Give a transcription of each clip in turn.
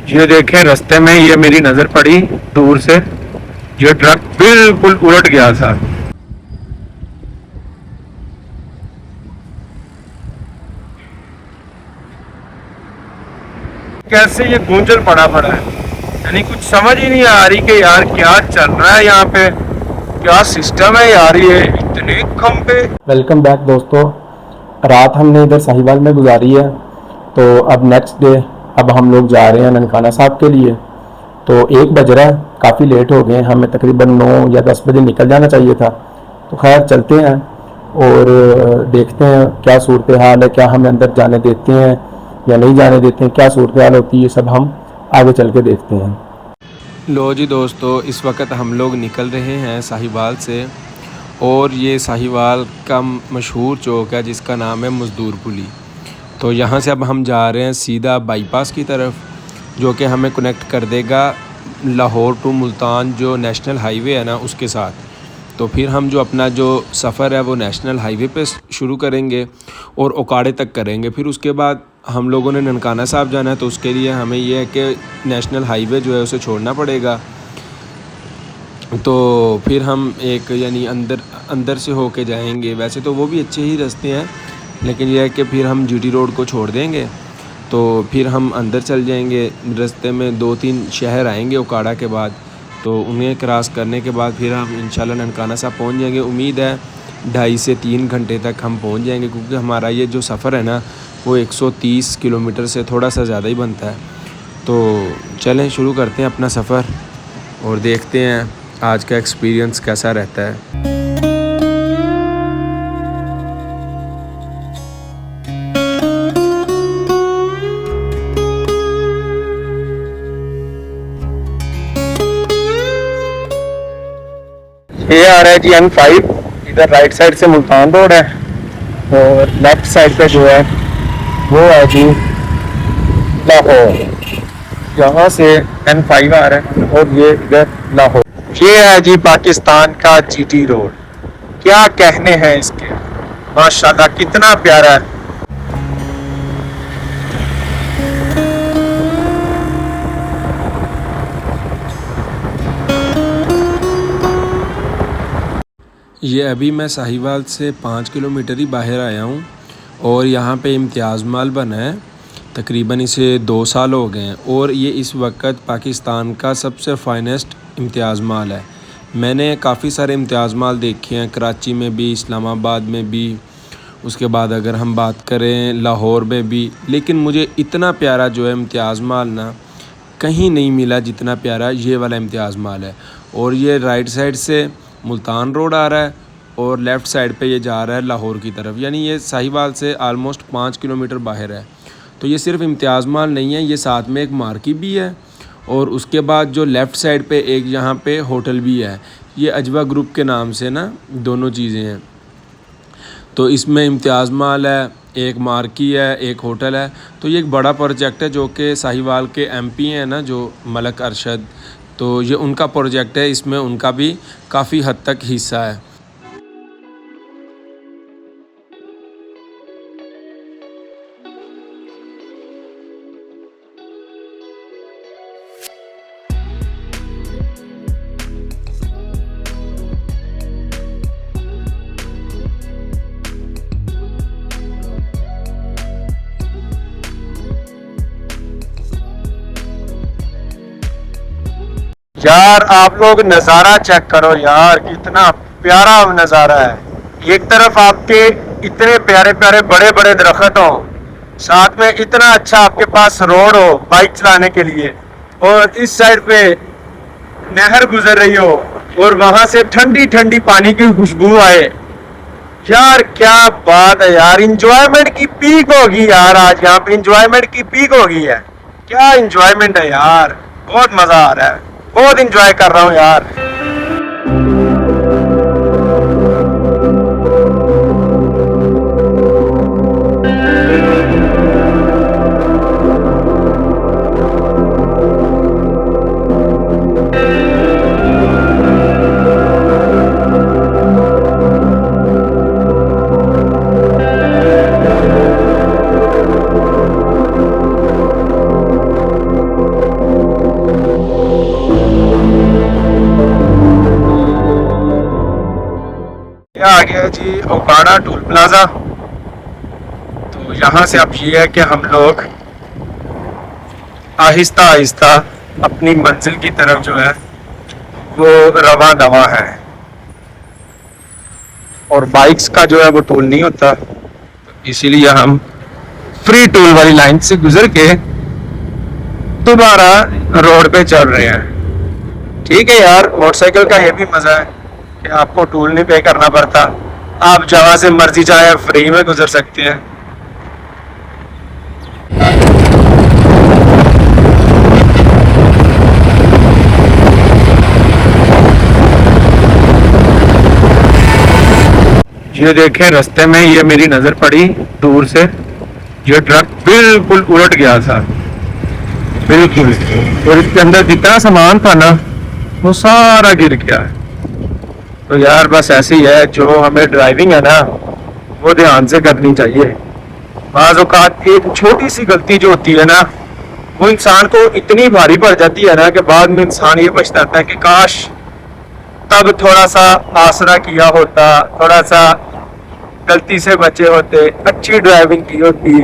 ये देखें, रास्ते में ये मेरी नजर पड़ी दूर से, ये ट्रक बिल्कुल उलट गया था। कैसे ये गूंजल पड़ा पड़ा है, यानी कुछ समझ ही नहीं आ रही कि यार क्या चल रहा है यहाँ पे, क्या सिस्टम है यार, ये इतने खंबे। वेलकम बैक दोस्तों। रात हमने इधर साहिवाल में गुजारी है, तो अब नेक्स्ट डे अब हम लोग जा रहे हैं ननकाना साहब के लिए। तो 1 बज रहा है, काफ़ी लेट हो गए, हमें तकरीबन 9 या 10 बजे निकल जाना चाहिए था। तो खैर चलते हैं और देखते हैं क्या सूरत हाल है, क्या हमें अंदर जाने देते हैं या नहीं जाने देते हैं, क्या सूरत हाल होती है, ये सब हम आगे चल के देखते हैं। लो जी दोस्तों, इस वक्त हम लोग निकल रहे हैं साहिवाल से, और ये साहिवाल का मशहूर चौक है जिसका नाम है मज़दूर पुली। तो यहाँ से अब हम जा रहे हैं सीधा बाईपास की तरफ, जो कि हमें कनेक्ट कर देगा लाहौर टू मुल्तान जो नेशनल हाईवे है ना उसके साथ। तो फिर हम जो अपना जो सफ़र है वो नेशनल हाईवे पे शुरू करेंगे और ओकाड़े तक करेंगे। फिर उसके बाद हम लोगों ने ननकाना साहब जाना है, तो उसके लिए हमें ये है कि नेशनल हाईवे जो है उसे छोड़ना पड़ेगा। तो फिर हम एक यानी अंदर से होके जाएंगे। वैसे तो वो भी अच्छे ही रास्ते हैं, लेकिन यह है कि फिर हम जीटी रोड को छोड़ देंगे, तो फिर हम अंदर चल जाएंगे। रास्ते में 2-3 शहर आएंगे ओकाड़ा के बाद, तो उन्हें क्रॉस करने के बाद फिर हम इंशाल्लाह ननकाना साहब पहुंच जाएंगे। उम्मीद है 2.5 से 3 घंटे तक हम पहुंच जाएंगे, क्योंकि हमारा ये जो सफ़र है ना वो 130 किलोमीटर से थोड़ा सा ज़्यादा ही बनता है। तो चलें शुरू करते हैं अपना सफ़र और देखते हैं आज का एक्सपीरियंस कैसा रहता है। ये आ रहा है जी N5, इधर राइट साइड से मुल्तान रोड है और लेफ्ट साइड पे जो है वो है जी लाहौर। यहाँ से N5 आ रहा है और ये इधर लाहौर। ये है जी पाकिस्तान का जीटी रोड, क्या कहने हैं इसके, माशाल्लाह कितना प्यारा है। ये अभी मैं साहिवाल से 5 किलोमीटर ही बाहर आया हूँ, और यहाँ पे इम्तियाज़ माल बना है। तकरीबन इसे 2 साल हो गए हैं, और ये इस वक्त पाकिस्तान का सबसे फाइनेस्ट इम्तियाज़ माल है। मैंने काफ़ी सारे इम्तियाज़ माल देखे हैं, कराची में भी, इस्लामाबाद में भी, उसके बाद अगर हम बात करें लाहौर में भी, लेकिन मुझे इतना प्यारा जो है इम्तियाज़ माल ना कहीं नहीं मिला जितना प्यारा ये वाला इम्तियाज़ माल है। और ये राइट साइड से मुल्तान रोड आ रहा है और लेफ़्ट साइड पे ये जा रहा है लाहौर की तरफ, यानी ये साहिवाल से आलमोस्ट 5 किलोमीटर बाहर है। तो ये सिर्फ इम्तियाज़ माल नहीं है, ये साथ में एक मार्केट भी है, और उसके बाद जो लेफ़्ट साइड पे एक यहाँ पे होटल भी है। ये अजवा ग्रुप के नाम से ना दोनों चीज़ें हैं। तो इसमें इम्तियाज़ माल है, एक मार्की है, एक होटल है। तो ये एक बड़ा प्रोजेक्ट है जो कि साहिवाल के MP हैं ना जो मलक अरशद, तो ये उनका प्रोजेक्ट है, इसमें उनका भी काफ़ी हद तक हिस्सा है। यार आप लोग नज़ारा चेक करो यार, कितना प्यारा नज़ारा है। एक तरफ आपके इतने प्यारे प्यारे बड़े बड़े दरख्त हो, साथ में इतना अच्छा आपके पास रोड हो बाइक चलाने के लिए, और इस साइड पे नहर गुजर रही हो और वहां से ठंडी ठंडी पानी की खुशबू आए। यार क्या बात है यार, इंजॉयमेंट की पीक होगी यार, आज यहाँ पे इंजॉयमेंट की पीक होगी है। क्या इंजॉयमेंट है यार, बहुत मजा आ रहा है, बहुत इंजॉय कर रहा हूँ यार। गया है जी ओकाड़ा टोल प्लाजा। तो यहाँ से अब ये है कि हम लोग आहिस्ता आहिस्ता अपनी मंजिल की तरफ जो है वो रवा दवा है। और बाइक्स का जो है वो टोल नहीं होता, तो इसीलिए हम फ्री टोल वाली लाइन से गुजर के दोबारा रोड पे चल रहे हैं। ठीक है यार, मोटरसाइकिल का ये भी मजा है कि आपको टोल नहीं पे करना पड़ता, आप जहां से मर्जी चाहे फ्री में गुजर सकते हैं। ये देखें, रास्ते में ये मेरी नजर पड़ी दूर से, ये ट्रक बिल्कुल उलट गया था, बिल्कुल। और इसके अंदर जितना सामान था ना वो सारा गिर गया। तो यार बस ऐसे ही है, जो हमें ड्राइविंग है ना वो ध्यान से करनी चाहिए। बाज़ औक़ात एक छोटी सी गलती जो होती है ना वो इंसान को इतनी भारी पड़ जाती है ना कि बाद में इंसान ये पछताता है कि काश तब थोड़ा सा आसरा किया होता, थोड़ा सा गलती से बचे होते, अच्छी ड्राइविंग की होती,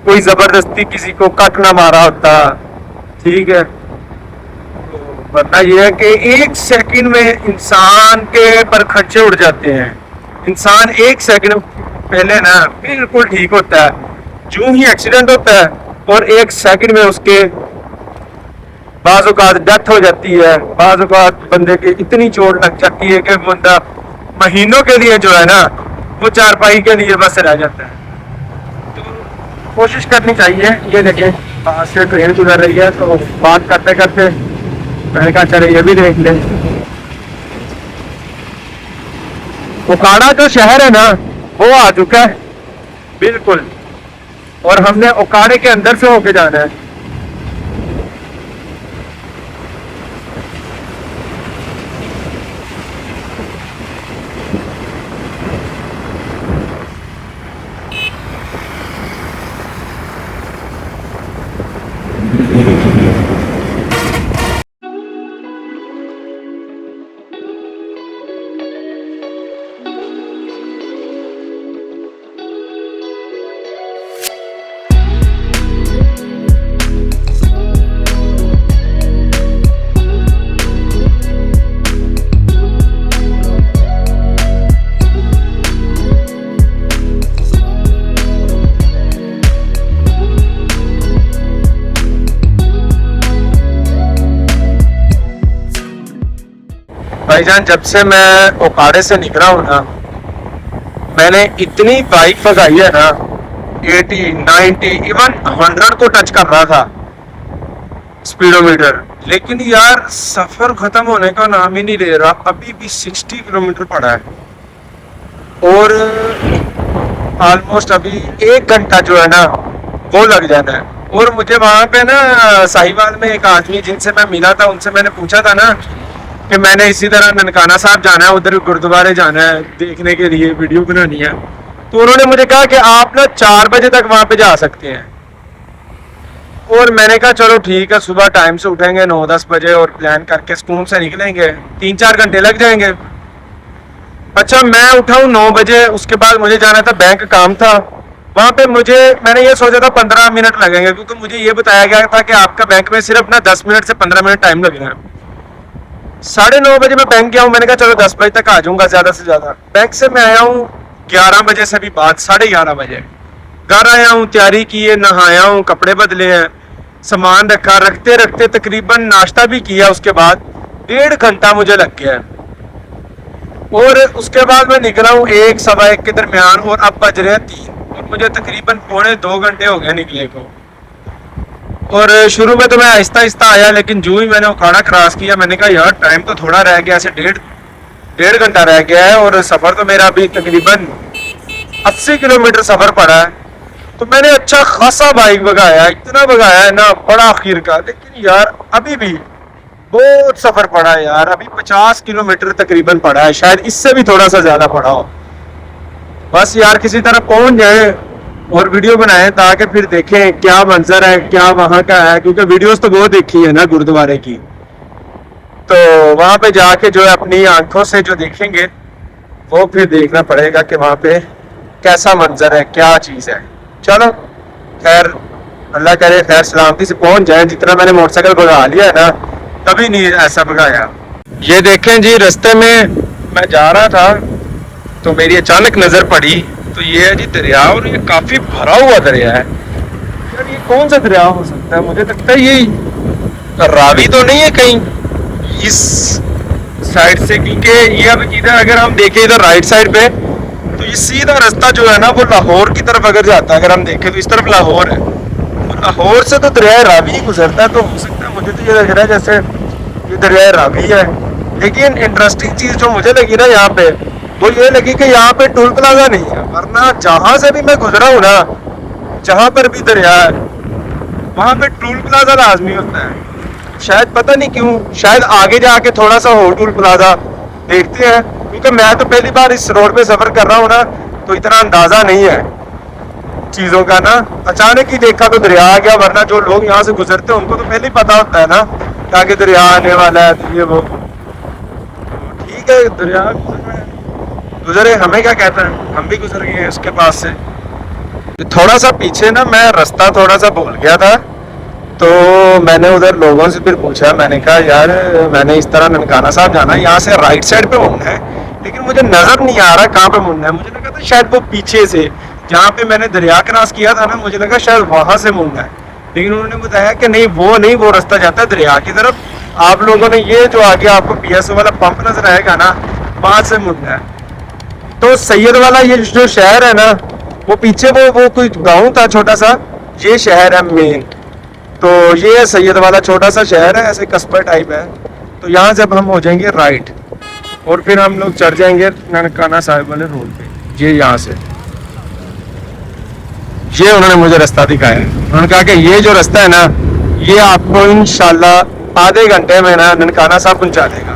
कोई जबरदस्ती किसी को कट ना मारा होता। ठीक है, वरना यह है कि एक सेकंड में इंसान के पर खर्चे उड़ जाते हैं। इंसान एक सेकंड पहले ना बिल्कुल ठीक होता है, जो ही एक्सीडेंट होता है और एक सेकंड में उसके बाज़ औक़ात डेथ हो जाती है, बाज़ औक़ात बंदे के इतनी चोट लग जाती है कि बंदा महीनों के लिए जो है ना वो चारपाई के लिए बस रह जाता है। तो कोशिश करनी चाहिए। ये देखें, पास से ट्रेन गुजर रही है, तो बात करते करते मैंने कहा चले ये भी देख लें। ओकाड़ा जो शहर है ना वो आ चुका है बिल्कुल, और हमने ओकाड़े के अंदर से होके जाना है। भाईजान, जब से मैं ओकाड़े से निकला हूँ ना मैंने इतनी बाइक भगाई है ना, 80, 90, इवन 100 को टच कर रहा था स्पीडोमीटर, लेकिन यार सफर खत्म होने का नाम ही नहीं ले रहा। अभी भी 60 किलोमीटर पड़ा है और ऑलमोस्ट अभी 1 घंटा जो है ना वो लग जाना है। और मुझे वहां पे ना साहिवाल में एक आदमी जिनसे मैं मिला था, उनसे मैंने पूछा था ना कि मैंने इसी तरह ननकाना साहब जाना है, उधर गुरुद्वारे जाना है देखने के लिए, वीडियो बनानी है, तो उन्होंने मुझे कहा कि आप ना 4 बजे तक वहां पे जा सकते हैं। और मैंने कहा चलो ठीक है, सुबह टाइम से उठेंगे 9-10 बजे और प्लान करके स्कूल से निकलेंगे, 3-4 घंटे लग जाएंगे। अच्छा, मैं उठा हूँ 9 बजे, उसके बाद मुझे जाना था बैंक, काम था वहां पे। मैंने ये सोचा था 15 मिनट लगेंगे, क्योंकि मुझे ये बताया गया था कि आपका बैंक में सिर्फ ना 10 मिनट से 15 मिनट टाइम लगेगा। 9:30 बजे मैं बैंक गया हूँ, मैंने कहा चलो 10 बजे तक आ जाऊंगा ज्यादा से ज्यादा। बैंक से मैं आया हूँ 11 बजे से भी बाद 11:30 बजे घर आया हूँ, तैयारी की है, नहाया हूँ, कपड़े बदले हैं, सामान रखा, रखते रखते तकरीबन नाश्ता भी किया, उसके बाद 1.5 घंटा मुझे लग गया। और उसके बाद मैं निकला हूँ 1, सवा 1 के दरमियान, और अब बज रहे हैं 3, और मुझे तकरीबन 1.25 घंटे हो गए निकले को। और शुरू में तो मैं आहिस्ता आहिस्ता आया, लेकिन जो ही मैंने ओकाड़ा क्रॉस किया मैंने कहा यार टाइम तो थोड़ा रह गया, ऐसे 1.5 घंटा रह गया है, और सफ़र तो मेरा अभी तकरीबन 80 किलोमीटर सफ़र पड़ा है। तो मैंने अच्छा खासा बाइक भगाया, इतना भगाया है ना बड़ा आखिर का, लेकिन यार अभी भी बहुत सफ़र पड़ा है यार, अभी 50 किलोमीटर तकरीबन पड़ा है, शायद इससे भी थोड़ा सा ज़्यादा पड़ा हो। बस यार किसी तरह पहुंच जाए और वीडियो बनाए ताकि फिर देखें क्या मंजर है, क्या वहाँ का है, क्योंकि वीडियोस तो बहुत देखी है ना गुरुद्वारे की, तो वहाँ पे जाके जो है अपनी आंखों से जो देखेंगे वो फिर देखना पड़ेगा कि वहाँ पे कैसा मंजर है, क्या चीज़ है। चलो खैर, अल्लाह करे खैर सलामती से पहुंच जाए। जितना मैंने मोटरसाइकिल भगा लिया है ना, कभी नहीं ऐसा भगाया। ये देखें जी, रास्ते में मैं जा रहा था तो मेरी अचानक नज़र पड़ी तो ये है जी दरिया, और ये काफ़ी भरा हुआ दरिया है। यार ये कौन सा दरिया हो सकता है? मुझे लगता है ये रावी तो नहीं है कहीं इस साइड से, क्योंकि ये अब इधर अगर हम देखें इधर राइट साइड पे तो ये सीधा रास्ता जो है ना वो लाहौर की तरफ अगर जाता है, अगर हम देखें तो इस तरफ लाहौर है, तो लाहौर से तो दरिया रावी ही गुजरता है। तो हो सकता है, मुझे तो ये लग रहा है जैसे ये दरिया रावी है। लेकिन इंटरेस्टिंग चीज़ जो मुझे लगी ना यहाँ पे, वो ये लगी कि यहाँ पे टोल प्लाजा नहीं है, वरना जहाँ से भी मैं गुजरा हूँ ना, जहाँ पर भी दरिया है वहाँ पे टोल प्लाजा लाजमी होता है। शायद पता नहीं क्यों, शायद आगे जाके थोड़ा सा हो टोल प्लाजा, देखते हैं। क्योंकि मैं तो पहली बार इस रोड पे सफर कर रहा हूँ ना, तो इतना अंदाजा नहीं है चीजों का ना। अचानक ही देखा तो दरिया आ गया, वरना जो लोग यहाँ से गुजरते हैं उनको तो पहले ही पता होता है ना कि आगे दरिया आने वाला है, तो ये वो ठीक है, दरिया गुजरे, हमें क्या कहता है, हम भी गुजर गए उसके पास से। थोड़ा सा पीछे ना मैं रास्ता थोड़ा सा भूल गया था, तो मैंने उधर लोगों से फिर पूछा, मैंने कहा यार मैंने इस तरह ननकाना साहब जाना है, यहाँ से राइट साइड पे मुड़ना है, लेकिन मुझे नजर नहीं आ रहा कहाँ पे मुड़ना है। मुझे लगा था शायद वो पीछे से जहाँ पे मैंने दरिया क्रॉस किया था ना, मुझे लगा शायद वहां से मुड़ना है, लेकिन उन्होंने बताया कि नहीं, वो रास्ता जाता है दरिया की तरफ। आप लोगों ने ये जो आगे आपको PSO वाला पंप नजर आएगा ना, वहां से मुड़ना है। तो सैयद वाला ये जो शहर है ना, वो पीछे वो कोई गाँव था छोटा सा, ये शहर है मेन। तो ये है सैयद वाला छोटा सा शहर है, ऐसे कस्बा टाइप है। तो यहाँ से अब हम हो जाएंगे राइट, और फिर हम लोग चढ़ जाएंगे ननकाना साहिब वाले रोड पे। ये यहाँ से ये उन्होंने मुझे रास्ता दिखाया। उन्होंने कहा कि ये जो रास्ता है ना, ये आपको इंशाल्लाह आधे घंटे में ना ननकाना साहब पहुंचा देगा।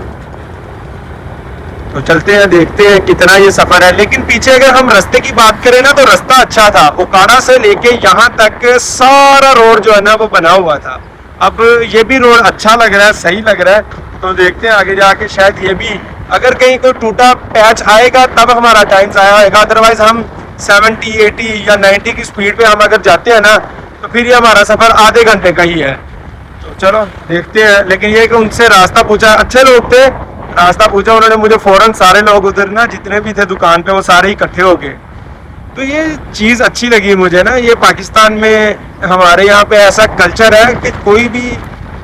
तो चलते हैं, देखते हैं कितना ये सफर है। लेकिन पीछे अगर हम रास्ते की बात करें ना, तो रास्ता अच्छा था। ओकाड़ा से लेके यहाँ तक सारा रोड जो है ना वो बना हुआ था। अब ये भी रोड अच्छा लग रहा है, सही लग रहा है। तो देखते हैं आगे जाके, शायद ये भी अगर कहीं कोई टूटा पैच आएगा तब हमारा टाइम ज़ाया होगा। अदरवाइज हम 70, 80 या 90 की स्पीड पे हम अगर जाते हैं ना, तो फिर ये हमारा सफर आधे घंटे का ही है। तो चलो देखते हैं। लेकिन ये कि उनसे रास्ता पूछा, अच्छे लोग थे, रास्ता पूछा उन्होंने मुझे फौरन, सारे लोग उधर ना जितने भी थे दुकान पे वो सारे इकट्ठे हो गए। तो ये चीज़ अच्छी लगी मुझे ना। ये पाकिस्तान में हमारे यहाँ पे ऐसा कल्चर है कि कोई भी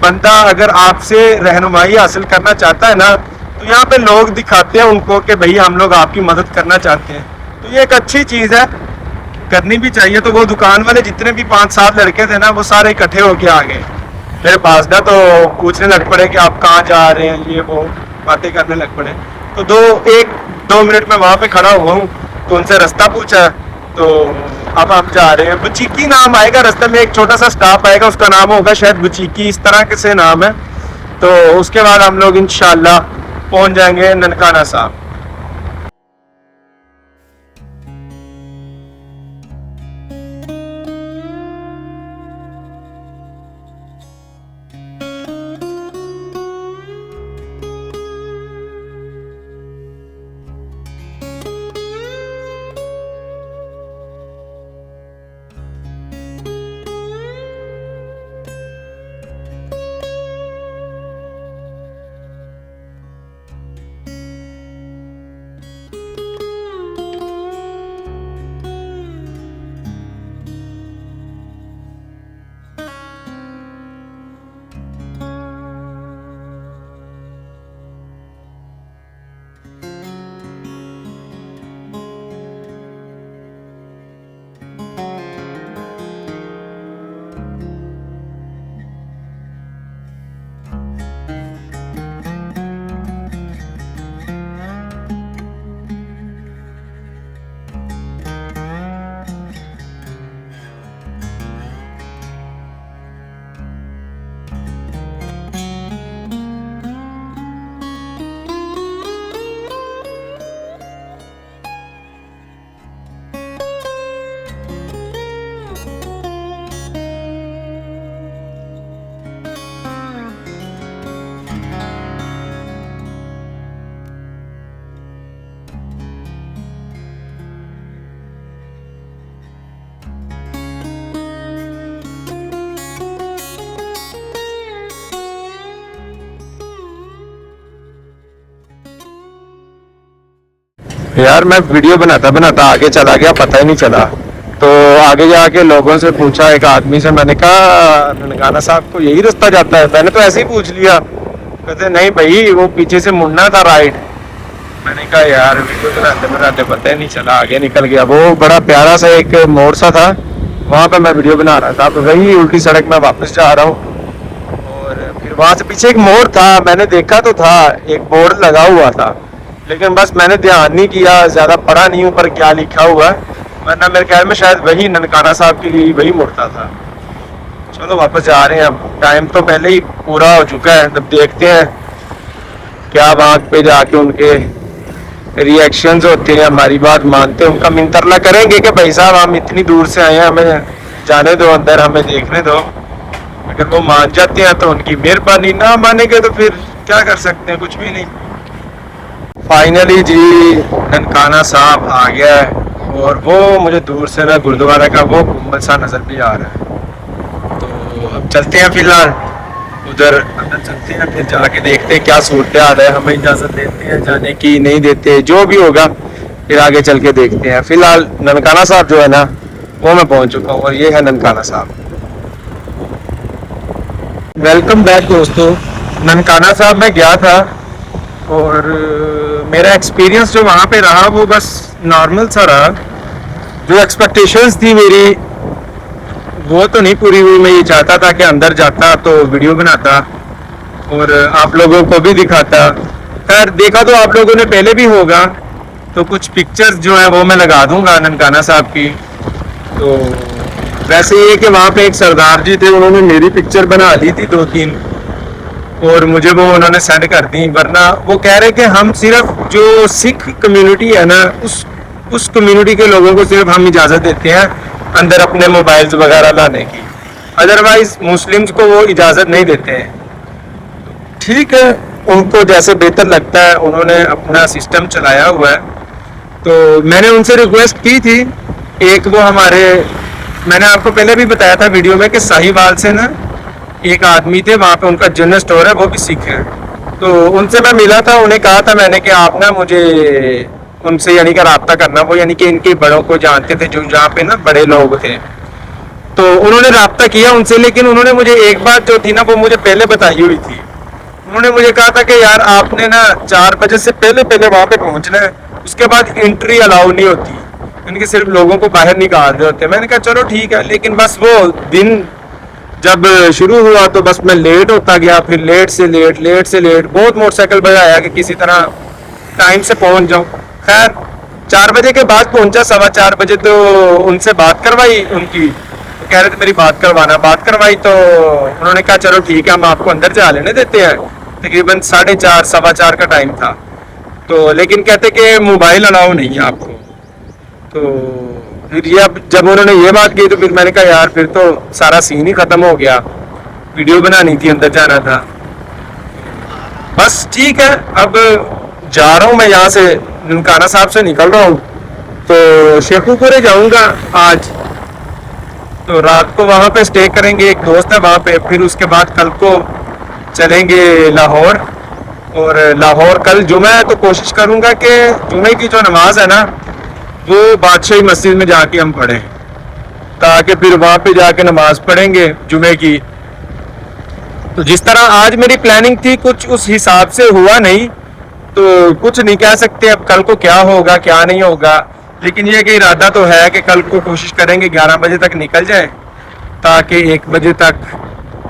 बंदा अगर आपसे रहनुमाई हासिल करना चाहता है ना, तो यहाँ पे लोग दिखाते हैं उनको कि भाई हम लोग आपकी मदद करना चाहते हैं। तो ये एक अच्छी चीज़ है, करनी भी चाहिए। तो वो दुकान वाले जितने भी 5-7 लड़के थे ना, वो सारे इकट्ठे होके आ गए मेरे पास ना। तो पूछने लग पड़े कि आप कहाँ जा रहे हैं, ये वो बातें करने लग पड़े। तो 1-2 मिनट में वहाँ पे खड़ा हुआ हूँ, तो उनसे रास्ता पूछा। तो अब हम जा रहे हैं, बुचीकी नाम आएगा रास्ते में, एक छोटा सा स्टॉप आएगा, उसका नाम होगा शायद बुचीकी, इस तरह से नाम है। तो उसके बाद हम लोग इंशाल्लाह पहुँच जाएंगे ननकाना साहब। यार मैं वीडियो बनाता बनाता आगे चला गया, पता ही नहीं चला। तो आगे जाके लोगों से पूछा, एक आदमी से, मैंने कहा ननकाना साहब को यही रास्ता जाता है? मैंने तो ऐसे ही पूछ लिया। कहते नहीं भाई, वो पीछे से मुड़ना था राइट। मैंने कहा यार वीडियो बनाते बनाते पता ही नहीं चला, आगे निकल गया। वो बड़ा प्यारा सा एक मोड़ सा था, वहाँ पे मैं वीडियो बना रहा था, तो वही उल्टी सड़क में वापस जा रहा हूँ। और फिर वहाँ से पीछे एक मोड़ था, मैंने देखा तो था एक बोर्ड लगा हुआ था, लेकिन बस मैंने ध्यान नहीं किया, ज्यादा पढ़ा नहीं ऊपर क्या लिखा हुआ है, वरना मेरे ख्याल में शायद वही ननकाना साहब के लिए वही मुड़ता था। चलो वापस जा रहे हैं, अब टाइम तो पहले ही पूरा हो चुका है। तब देखते हैं क्या वहां पे जाके उनके रिएक्शंस होते हैं, हमारी बात मानते हैं, उनका मिंतरला करेंगे कि भाई साहब हम इतनी दूर से आए हैं, हमें जाने दो अंदर, हमें देखने दो। अगर वो मान जाते हैं तो उनकी मेहरबानी, ना मानेंगे तो फिर क्या कर सकते हैं, कुछ भी नहीं। फाइनली जी ननकाना साहब आ गया है, और वो मुझे दूर से ना गुरुद्वारा का वो गुम्बद सा नजर भी आ रहा है। तो अब चलते हैं, फिलहाल उधर अंदर चलते हैं, फिर जाके देखते हैं क्या सूरत हाल है, हमें इजाजत देते हैं जाने की, नहीं देते, जो भी होगा फिर आगे चल के देखते हैं। फिलहाल ननकाना साहब जो है ना वो मैं पहुंच चुका हूँ, और ये है ननकाना साहब। वेलकम बैक दोस्तों। ननकाना साहब मैं गया था, और मेरा एक्सपीरियंस जो वहाँ पे रहा वो बस नॉर्मल सा रहा। जो एक्सपेक्टेशंस थी मेरी वो तो नहीं पूरी हुई। मैं ये चाहता था कि अंदर जाता तो वीडियो बनाता और आप लोगों को भी दिखाता। खैर देखा तो आप लोगों ने पहले भी होगा, तो कुछ पिक्चर्स जो है वो मैं लगा दूंगा ननकाना साहब की। तो वैसे ये कि वहाँ पे एक सरदार जी थे, उन्होंने मेरी पिक्चर बना ली थी 2-3, और मुझे वो उन्होंने सेंड कर दी। वरना वो कह रहे कि हम सिर्फ जो सिख कम्युनिटी है ना, उस कम्युनिटी के लोगों को सिर्फ हम इजाज़त देते हैं अंदर अपने मोबाइल्स वगैरह लाने की, अदरवाइज मुस्लिम्स को वो इजाज़त नहीं देते हैं। ठीक है, उनको जैसे बेहतर लगता है, उन्होंने अपना सिस्टम चलाया हुआ है। तो मैंने उनसे रिक्वेस्ट की थी, एक वो हमारे, मैंने आपको पहले भी बताया था वीडियो में कि साहिवाल से ना एक आदमी थे, वहाँ पे उनका जनरल स्टोर है, वो भी सिख है। तो उनसे मैं मिला था, उन्हें कहा था मैंने कि आप ना मुझे उनसे यानी कि रब्ता करना, वो यानी कि इनके बड़ों को जानते थे, जो जहाँ पे ना बड़े लोग थे। तो उन्होंने रब्ता किया उनसे, लेकिन उन्होंने मुझे एक बात जो थी ना वो मुझे पहले बताई हुई थी। उन्होंने मुझे कहा था कि यार आपने ना 4 बजे से पहले पहले वहाँ पे पहुँचना है, उसके बाद एंट्री अलाउ नहीं होती, यानी कि सिर्फ लोगों को बाहर निकाल रहे होते। मैंने कहा चलो ठीक है, लेकिन बस वो दिन जब शुरू हुआ तो बस मैं लेट होता गया, फिर लेट से लेट बहुत मोटरसाइकिल भगाया कि किसी तरह टाइम से पहुंच जाऊं। खैर 4 बजे के बाद पहुंचा, 4:15 बजे तो उनसे बात करवाई उनकी, तो कह रहे थे मेरी बात करवाना, बात करवाई तो उन्होंने कहा चलो ठीक है हम आपको अंदर जा लेने देते हैं। तकरीबन 4:30 4:15 का टाइम था, तो लेकिन कहते कि मोबाइल अलाउ नहीं है आपको। तो फिर ये अब जब उन्होंने ये बात की तो फिर मैंने कहा यार फिर तो सारा सीन ही खत्म हो गया, वीडियो बनानी थी, अंदर जाना था। बस ठीक है, अब जा रहा हूँ मैं यहाँ से, ननकाना साहब से निकल रहा हूँ, तो शेखुपुरे जाऊँगा आज। तो रात को वहाँ पे स्टे करेंगे, एक दोस्त है वहाँ पे, फिर उसके बाद कल को चलेंगे लाहौर। और लाहौर कल जुमा है, तो कोशिश करूँगा कि जुमे की जो नमाज है ना वो बादशाही मस्जिद में जाके हम पढ़ें, ताकि फिर वहाँ पे जाके नमाज पढ़ेंगे जुमे की। तो जिस तरह आज मेरी प्लानिंग थी कुछ उस हिसाब से हुआ नहीं, तो कुछ नहीं कह सकते अब कल को क्या होगा क्या नहीं होगा। लेकिन ये कि इरादा तो है कि कल को कोशिश करेंगे 11 बजे तक निकल जाए, ताकि 1 बजे तक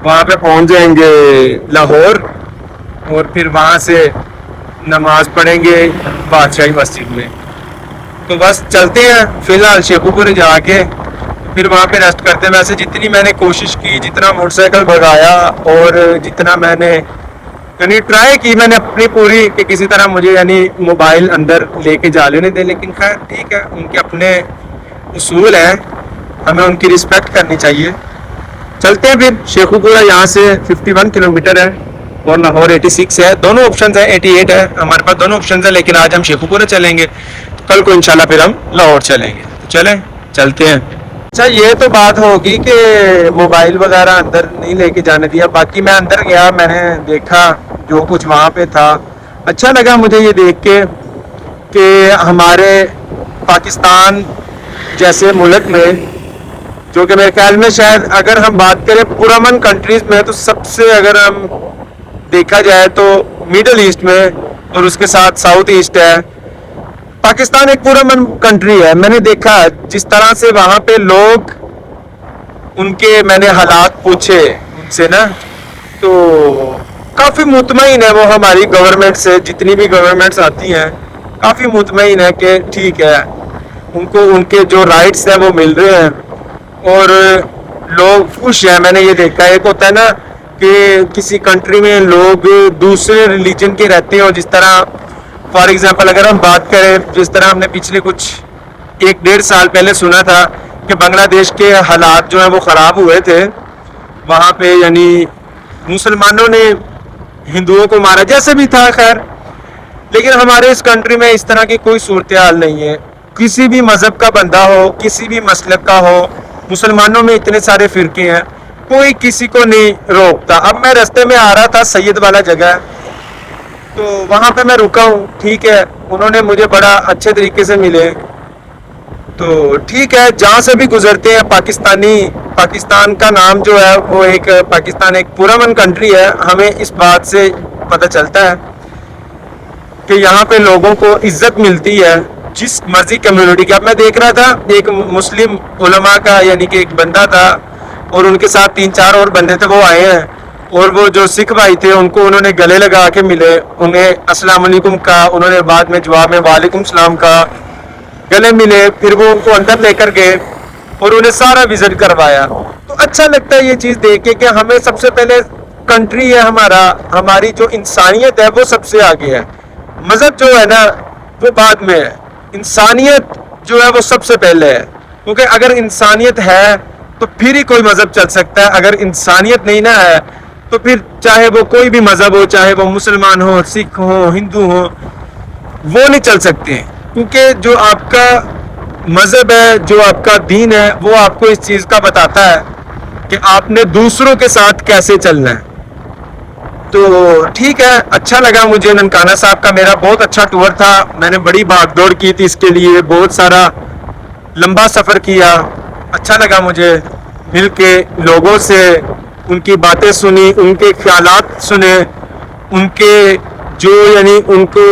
वहाँ पे पहुँच जाएंगे लाहौर, और फिर वहाँ से नमाज पढ़ेंगे बादशाही मस्जिद में। तो बस चलते हैं फिलहाल शेखुपुरे जाके, फिर वहाँ पे रेस्ट करते हैं। वैसे जितनी मैंने कोशिश की, जितना मोटरसाइकिल भगाया और जितना मैंने यानी ट्राई की मैंने अपनी पूरी कि किसी तरह मुझे यानी मोबाइल अंदर लेके जा लेने दे, लेकिन खैर ठीक है, उनके अपने उसूल हैं, हमें उनकी रिस्पेक्ट करनी चाहिए। चलते हैं फिर शेखुपुरा, यहाँ से 51 किलोमीटर है और लाहौर 86 है, दोनों ऑप्शन है, 88 है, हमारे पास दोनों ऑप्शन है। लेकिन आज हम शेखुपुरा चलेंगे, कल को इंशाल्लाह फिर हम लाहौर चलेंगे। तो चलें, चलते हैं। अच्छा ये तो बात होगी कि मोबाइल वगैरह अंदर नहीं लेके जाने दिया। बाकी मैं अंदर गया, मैंने देखा जो कुछ वहाँ पे था, अच्छा लगा मुझे ये देख के। कि हमारे पाकिस्तान जैसे मुल्क में, जो कि मेरे ख्याल में शायद अगर हम बात करें पुरअमन कंट्रीज में, तो सबसे अगर हम देखा जाए तो मिडल ईस्ट में और उसके साथ साउथ ईस्ट है। पाकिस्तान एक पुरअमन कंट्री है। मैंने देखा जिस तरह से वहाँ पे लोग, उनके मैंने हालात पूछे उनसे ना, तो काफ़ी मुतमईन है वो हमारी गवर्नमेंट से। जितनी भी गवर्नमेंट्स आती हैं काफ़ी मुतमईन है कि ठीक है, उनको उनके जो राइट्स हैं वो मिल रहे हैं और लोग खुश हैं। मैंने ये देखा, एक होता है ना कि किसी कंट्री में लोग दूसरे रिलीजन के रहते हैं, और जिस तरह फॉर एग्जांपल अगर हम बात करें, जिस तरह हमने पिछले कुछ 1-1.5 साल पहले सुना था कि बांग्लादेश के हालात जो हैं वो ख़राब हुए थे वहाँ पे, यानी मुसलमानों ने हिंदुओं को मारा, जैसे भी था खैर। लेकिन हमारे इस कंट्री में इस तरह की कोई सूरत हाल नहीं है। किसी भी मज़हब का बंदा हो, किसी भी मसलक का हो, मुसलमानों में इतने सारे फ़िरके हैं, कोई किसी को नहीं रोकता। अब मैं रास्ते में आ रहा था, सैयद वाला जगह है, तो वहाँ पे मैं रुका हूँ, ठीक है। उन्होंने मुझे बड़ा अच्छे तरीके से मिले, तो ठीक है। जहाँ से भी गुजरते हैं पाकिस्तान का नाम जो है वो एक, पाकिस्तान एक पुरअमन कंट्री है। हमें इस बात से पता चलता है कि यहाँ पे लोगों को इज्जत मिलती है जिस मर्जी कम्युनिटी की। अब मैं देख रहा था एक मुस्लिम उलमा का, यानी कि एक बंदा था और उनके साथ 3-4 और बंदे थे, वो आए हैं और वो जो सिख भाई थे उनको उन्होंने गले लगा के मिले, उन्हें अस्सलाम वालेकुम कहा, उन्होंने बाद में जवाब में वालेकुम सलाम कहा, गले मिले, फिर वो उनको अंदर लेकर गए और उन्हें सारा विजिट करवाया। तो अच्छा लगता है ये चीज़ देख के कि हमें सबसे पहले कंट्री है हमारी जो इंसानियत है वो सबसे आगे है। मज़हब जो है ना वो बाद में है, इंसानियत जो है वो सबसे पहले है। क्योंकि अगर इंसानियत है तो फिर ही कोई मज़हब चल सकता है। अगर इंसानियत नहीं ना है तो फिर चाहे वो कोई भी मज़हब हो, चाहे वो मुसलमान हो, सिख हो, हिंदू हो, वो नहीं चल सकते। क्योंकि जो आपका मज़हब है, जो आपका दीन है, वो आपको इस चीज़ का बताता है कि आपने दूसरों के साथ कैसे चलना है। तो ठीक है, अच्छा लगा मुझे। ननकाना साहब का मेरा बहुत अच्छा टूर था। मैंने बड़ी भागदौड़ की थी इसके लिए, बहुत सारा लंबा सफ़र किया। अच्छा लगा मुझे मिल के लोगों से, उनकी बातें सुनी, उनके ख्यालात सुने, उनके जो यानी उनको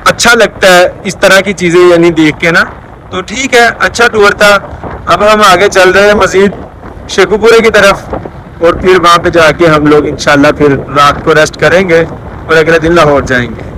अच्छा लगता है इस तरह की चीज़ें यानी देख के ना। तो ठीक है, अच्छा टूर था। अब हम आगे चल रहे हैं मज़ीद शेखुपुरे की तरफ और फिर वहाँ पे जाके हम लोग इंशाल्लाह फिर रात को रेस्ट करेंगे और अगले दिन लाहौर जाएंगे।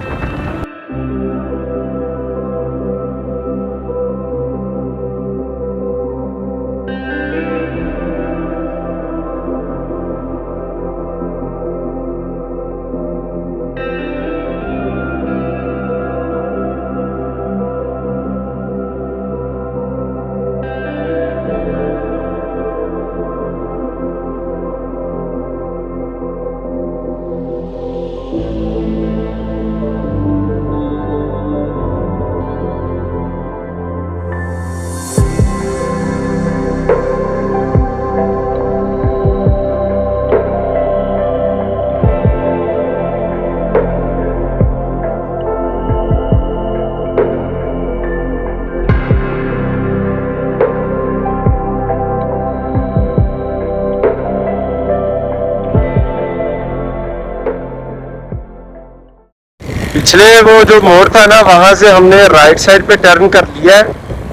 पिछले वो जो मोड़ था ना, वहाँ से हमने राइट साइड पे टर्न कर लिया है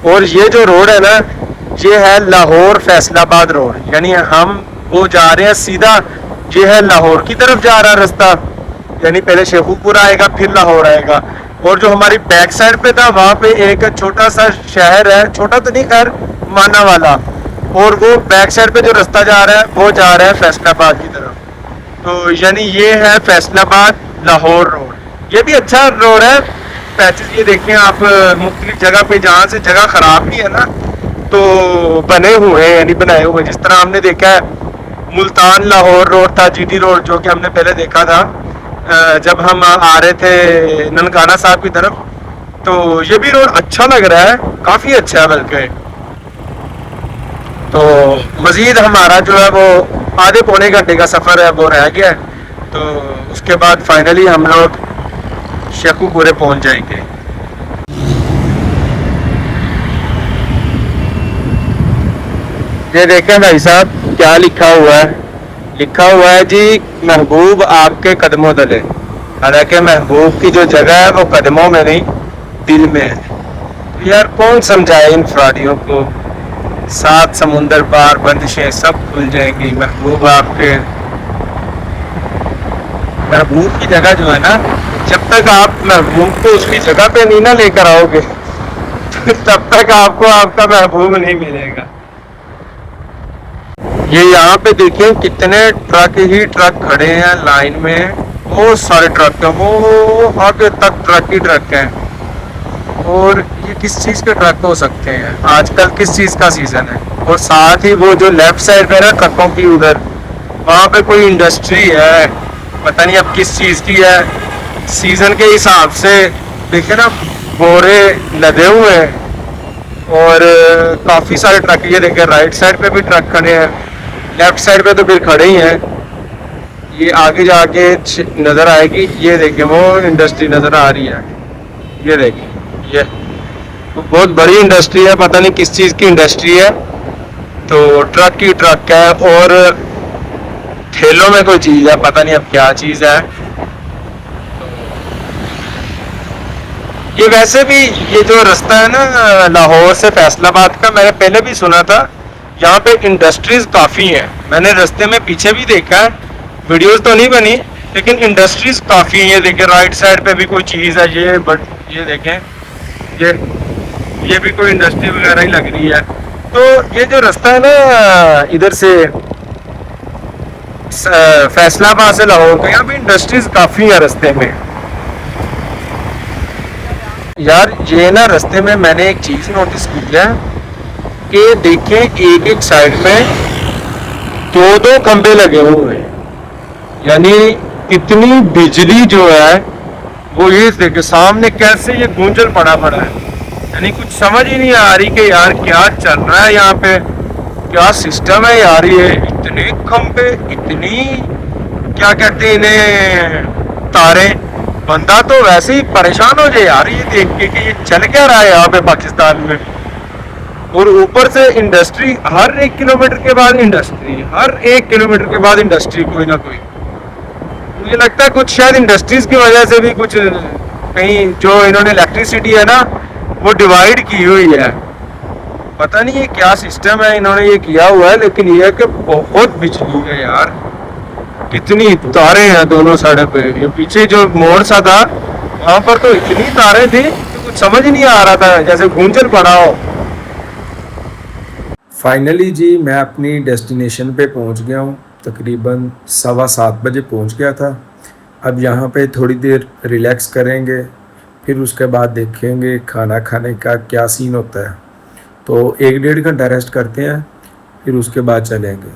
और ये जो रोड है ना, ये है लाहौर फैसलाबाद रोड। यानी हम वो जा रहे हैं सीधा, ये है लाहौर की तरफ जा रहा रास्ता। यानी पहले शेखुपुरा आएगा फिर लाहौर आएगा। और जो हमारी बैक साइड पे था वहाँ पे एक छोटा सा शहर है, छोटा तो नहीं खैर, माना वाला। और वो बैक साइड पे जो रास्ता जा रहा है वो जा रहा है फैसलाबाद की तरफ। तो यानी ये है फैसलाबाद लाहौर रोड। ये भी अच्छा रोड है। पैचेस ये देखें आप, मुख्तलिफ जगह पे जहाँ से जगह ख़राब भी है ना तो बने हुए हैं, यानी बनाए हुए। जिस तरह हमने देखा है मुल्तान लाहौर रोड था, जीटी रोड, जो कि हमने पहले देखा था जब हम आ रहे थे ननकाना साहब की तरफ। तो ये भी रोड अच्छा लग रहा है, काफ़ी अच्छा है बल्कि। तो मज़ीद हमारा जो है वो आधे पौने घंटे का सफ़र है वो रह गया है। तो उसके बाद फाइनली हम लोग शेखुपुरे पहुंच जाएंगे। ये देखें भाई साहब क्या लिखा हुआ है, लिखा हुआ है जी महबूब आपके कदमों तले। हालांकि महबूब की जो जगह है वो कदमों में नहीं दिल में है। तो यार कौन समझाए इन फ्रॉडियों को, 7 समुंदर पार बंदिशें सब खुल जाएंगी, महबूब आपके। महबूब की जगह जो है ना, जब तक आप महबूब को उसकी जगह पे नहीं ना लेकर आओगे तब तक आपको आपका महबूब नहीं मिलेगा। ये यहाँ पे देखिए कितने ट्रक ही ट्रक खड़े हैं लाइन में, बहुत सारे ट्रक हैं, वो आगे तक ट्रक ही ट्रक हैं। और ये किस चीज़ के ट्रक हो सकते हैं, आजकल किस चीज़ का सीज़न है। और साथ ही वो जो लेफ्ट साइड पे ना ट्रकों की उधर, वहाँ पे कोई इंडस्ट्री है, पता नहीं अब किस चीज़ की है। सीज़न के हिसाब से देखिए ना बोरे लदे हुए हैं और काफ़ी सारे ट्रक, ये देखिए राइट साइड पे भी ट्रक खड़े हैं, लेफ्ट साइड पे तो फिर खड़े ही हैं। ये आगे जाके नज़र आएगी, ये देखिए वो इंडस्ट्री नज़र आ रही है, ये देखिए ये तो बहुत बड़ी इंडस्ट्री है, पता नहीं किस चीज़ की इंडस्ट्री है। तो ट्रक ही ट्रक है और ठेलों में कोई चीज़ है, पता नहीं अब क्या चीज़ है। ये वैसे भी ये जो रास्ता है ना लाहौर से फैसलाबाद का, मैंने पहले भी सुना था यहाँ पे इंडस्ट्रीज काफ़ी हैं। मैंने रास्ते में पीछे भी देखा है, वीडियोस तो नहीं बनी, लेकिन इंडस्ट्रीज काफ़ी हैं। ये देखें राइट साइड पे भी कोई चीज़ है, ये बट ये देखें ये भी कोई इंडस्ट्री वगैरह ही लग रही है। तो ये जो रास्ता है ना इधर से फैसलाबाद से लाहौर का, यहाँ पे इंडस्ट्रीज काफ़ी है रास्ते में। यार ये ना रास्ते में मैंने एक चीज़ नोटिस की है कि देखें एक एक साइड में 2-2 खंबे लगे हुए हैं, यानी कितनी बिजली जो है वो ये देखे सामने कैसे ये गूंजल पड़ा है। यानी कुछ समझ ही नहीं आ रही कि यार क्या चल रहा है यहाँ पे, क्या सिस्टम है यार। ये इतने खंबे, इतनी क्या कहते हैं इन्हें, तारे, बंदा तो वैसे ही परेशान हो जाए यार ये देख के कि ये चल क्या रहा है यहाँ पे पाकिस्तान में। और ऊपर से इंडस्ट्री, हर 1 किलोमीटर के बाद इंडस्ट्री, हर 1 किलोमीटर के बाद इंडस्ट्री कोई ना कोई। मुझे लगता है कुछ शायद इंडस्ट्रीज की वजह से भी कुछ कहीं जो इन्होंने इलेक्ट्रिसिटी है ना वो डिवाइड की हुई है, पता नहीं ये क्या सिस्टम है इन्होंने ये किया हुआ है। लेकिन ये है कि बहुत बिजली है यार, कितनी तारे हैं दोनों साइड पे। ये पीछे जो मोड़ सा था वहां पर तो इतनी तारे थी कि कुछ समझ नहीं आ रहा था, जैसे गूंजल पड़ा हो। फाइनली जी मैं अपनी डेस्टिनेशन पे पहुंच गया हूं, तकरीबन 7:15 बजे पहुंच गया था। अब यहाँ पे थोड़ी देर रिलैक्स करेंगे, फिर उसके बाद देखेंगे खाना खाने का क्या सीन होता है। तो 1-1.5 घंटा रेस्ट करते हैं, फिर उसके बाद चलेंगे।